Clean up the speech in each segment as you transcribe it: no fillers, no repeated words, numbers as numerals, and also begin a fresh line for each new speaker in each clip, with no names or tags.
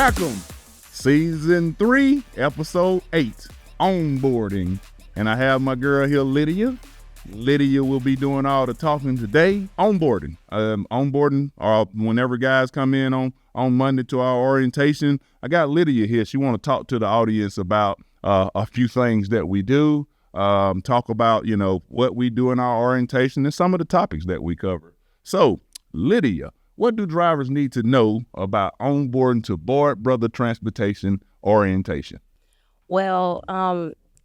Welcome, Season 3, Episode 8, Onboarding. And I have my girl here, Lydia. Lydia will be doing all the talking today. Onboarding. Whenever guys come in on Monday to our orientation, I got Lydia here. She want to talk to the audience about a few things that we do, talk about, what we do in our orientation and some of the topics that we cover. So, Lydia, what do drivers need to know about onboarding to Board Brother Transportation orientation?
Well,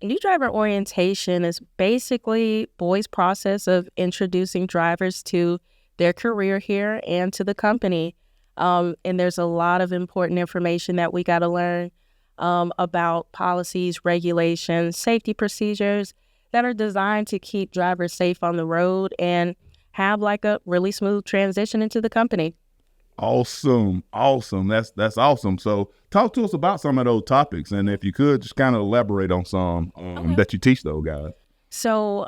new driver orientation is basically Boyd's process of introducing drivers to their career here and to the company. And there's a lot of important information that we got to learn about policies, regulations, safety procedures that are designed to keep drivers safe on the road and have like a really smooth transition into the company.
Awesome. That's awesome. So talk to us about some of those topics. And if you could just kind of elaborate on some that you teach those guys.
So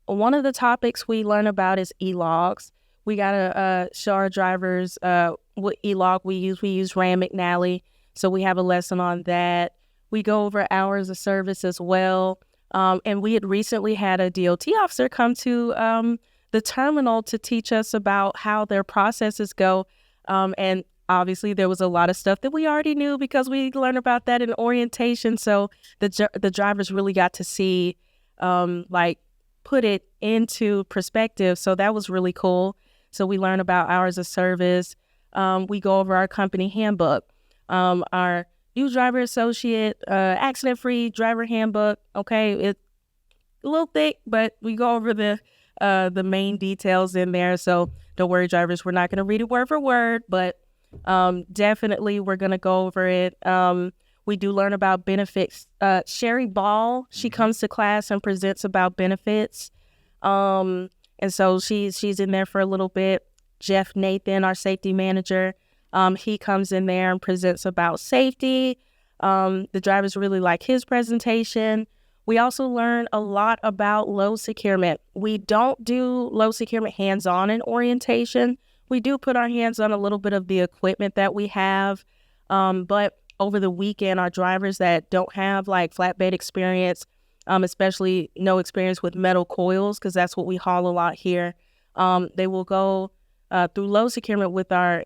one of the topics we learn about is e-logs. We got to show our drivers what e-log we use. We use Rand McNally. So we have a lesson on that. We go over hours of service as well. And we had recently had a DOT officer come to the terminal to teach us about how their processes go. And obviously there was a lot of stuff that we already knew because we learned about that in orientation. So the drivers really got to see, put it into perspective. So that was really cool. So we learn about hours of service. We go over our company handbook, our new driver associate, accident-free driver handbook. Okay, it's a little thick, but we go over the main details in there. So don't worry, drivers, we're not going to read it word for word, but definitely we're going to go over it. We do learn about benefits. Sherry Ball, she comes to class and presents about benefits. And so she's in there for a little bit. Jeff Nathan, our safety manager, he comes in there and presents about safety. The drivers really like his presentation. We also learn a lot about load securement. We don't do load securement hands-on in orientation. We do put our hands on a little bit of the equipment that we have. But over the weekend, our drivers that don't have like flatbed experience, especially no experience with metal coils, because that's what we haul a lot here, they will go through load securement with our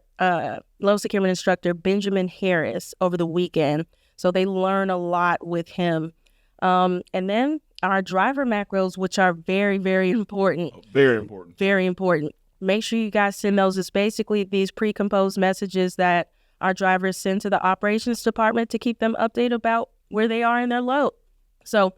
load securement instructor, Benjamin Harris, over the weekend. So they learn a lot with him. And then our driver macros, which are very, very important. Very important. Make sure you guys send those. It's basically these pre-composed messages that our drivers send to the operations department to keep them updated about where they are in their load. So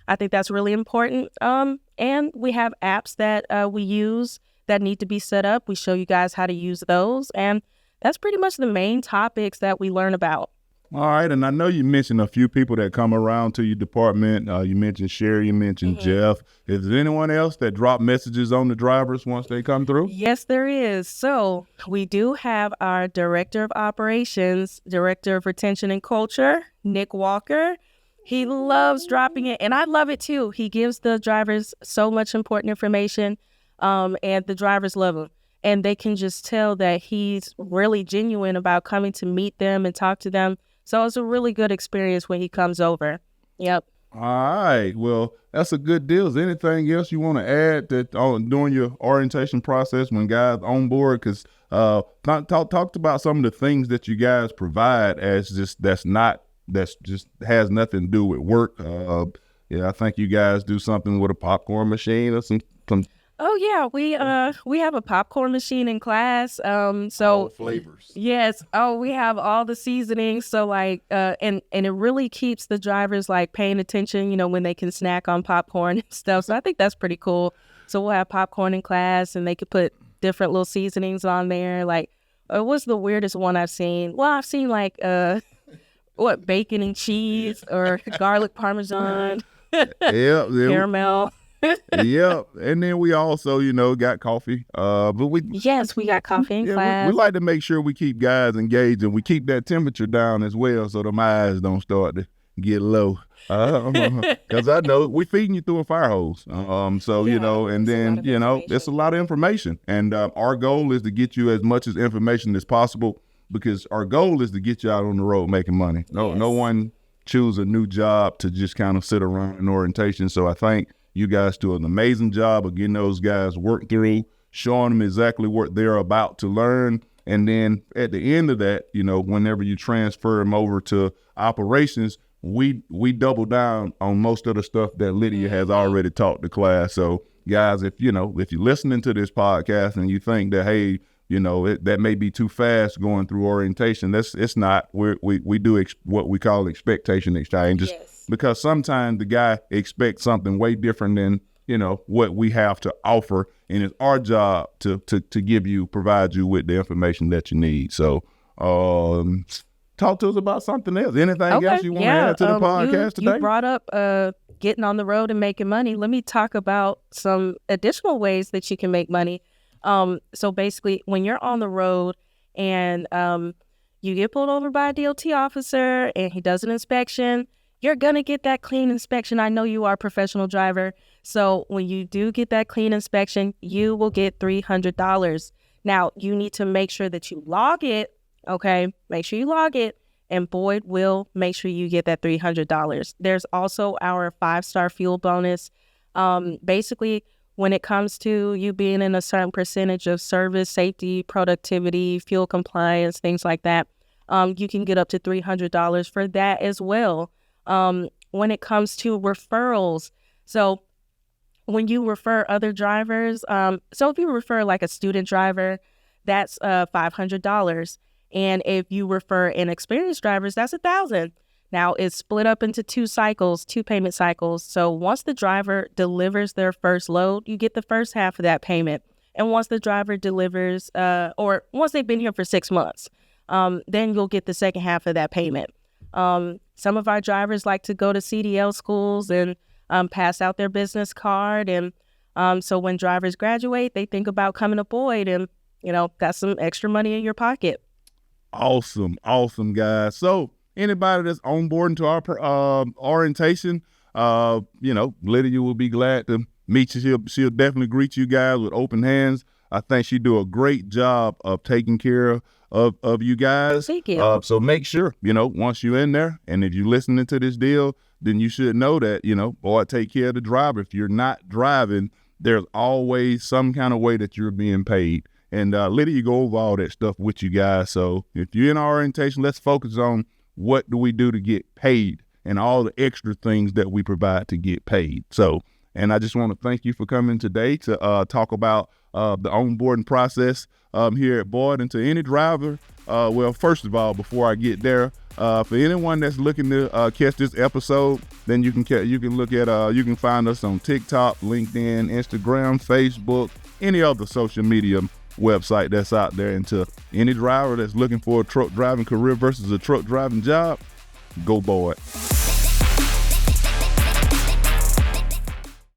I think that's really important. And we have apps that we use that need to be set up. We show you guys how to use those. And that's pretty much the main topics that we learn about.
All right, and I know you mentioned a few people that come around to your department. You mentioned Sherry, you mentioned Jeff. Is there anyone else that drop messages on the drivers once they come through?
Yes, there is. So we do have our Director of Operations, Director of Retention and Culture, Nick Walker. He loves dropping it, and I love it too. He gives the drivers so much important information, and the drivers love him. And they can just tell that he's really genuine about coming to meet them and talk to them. So it's a really good experience when he comes over. Yep.
All right. Well, that's a good deal. Is there anything else you want to add that during your orientation process when guys on board? Because talked about some of the things that you guys provide as just that's just has nothing to do with work. I think you guys do something with a popcorn machine or some.
Oh yeah, we have a popcorn machine in class. So
all flavors.
Yes. Oh, we have all the seasonings. So like, and it really keeps the drivers like paying attention, when they can snack on popcorn and stuff. So I think that's pretty cool. So we'll have popcorn in class, and they could put different little seasonings on there. Like, what's the weirdest one I've seen? Well, I've seen like bacon and cheese or garlic parmesan, caramel.
Yep. And then we also, got coffee.
Yes, we got coffee in class.
We like to make sure we keep guys engaged and we keep that temperature down as well so the eyes don't start to get low. Because I know we feeding you through a fire hose. And then, it's a lot of information. And our goal is to get you as much as information as possible because our goal is to get you out on the road making money. No one choose a new job to just kind of sit around in orientation. So I think you guys do an amazing job of getting those guys work through, showing them exactly what they're about to learn. And then at the end of that, whenever you transfer them over to operations, we double down on most of the stuff that Lydia has already taught the class. So guys, if you're listening to this podcast and you think that, hey, that may be too fast going through orientation, it's not. We do what we call expectation exchanges, because sometimes the guy expects something way different than what we have to offer, and it's our job to provide you with the information that you need. So talk to us about something else. Anything else you want to add to the podcast today?
You brought up getting on the road and making money. Let me talk about some additional ways that you can make money. So basically, when you're on the road and you get pulled over by a DOT officer and he does an inspection, you're going to get that clean inspection. I know you are a professional driver. So when you do get that clean inspection, you will get $300. Now, you need to make sure that you log it. Okay, make sure you log it, and Boyd will make sure you get that $300. There's also our 5-star fuel bonus. Basically, when it comes to you being in a certain percentage of service, safety, productivity, fuel compliance, things like that, you can get up to $300 for that as well. When it comes to referrals, so when you refer other drivers, so if you refer like a student driver, that's $500. And if you refer inexperienced drivers, that's $1,000. Now, it's split up into two payment cycles. So once the driver delivers their first load, you get the first half of that payment. And once the driver delivers, or once they've been here for 6 months, then you'll get the second half of that payment. Some of our drivers like to go to CDL schools and pass out their business card. And so when drivers graduate, they think about coming to Boyd, and, that's some extra money in your pocket.
Awesome, guys. So anybody that's onboarding to our orientation, Lydia will be glad to meet you. She'll definitely greet you guys with open hands. I think she do a great job of taking care of you guys.
Thank you.
So make sure, once you're in there, and if you're listening to this deal, then you should know that, Boyd take care of the driver. If you're not driving, there's always some kind of way that you're being paid. And Lydia go over all that stuff with you guys. So if you're in our orientation, let's focus on what do we do to get paid and all the extra things that we provide to get paid. So, and I just want to thank you for coming today to talk about the onboarding process here at Boyd. And to any driver, well, first of all, before I get there, for anyone that's looking to catch this episode, then you can look at you can find us on TikTok, LinkedIn, Instagram, Facebook, any other social media website that's out there. And to any driver that's looking for a truck driving career versus a truck driving job, go Boyd.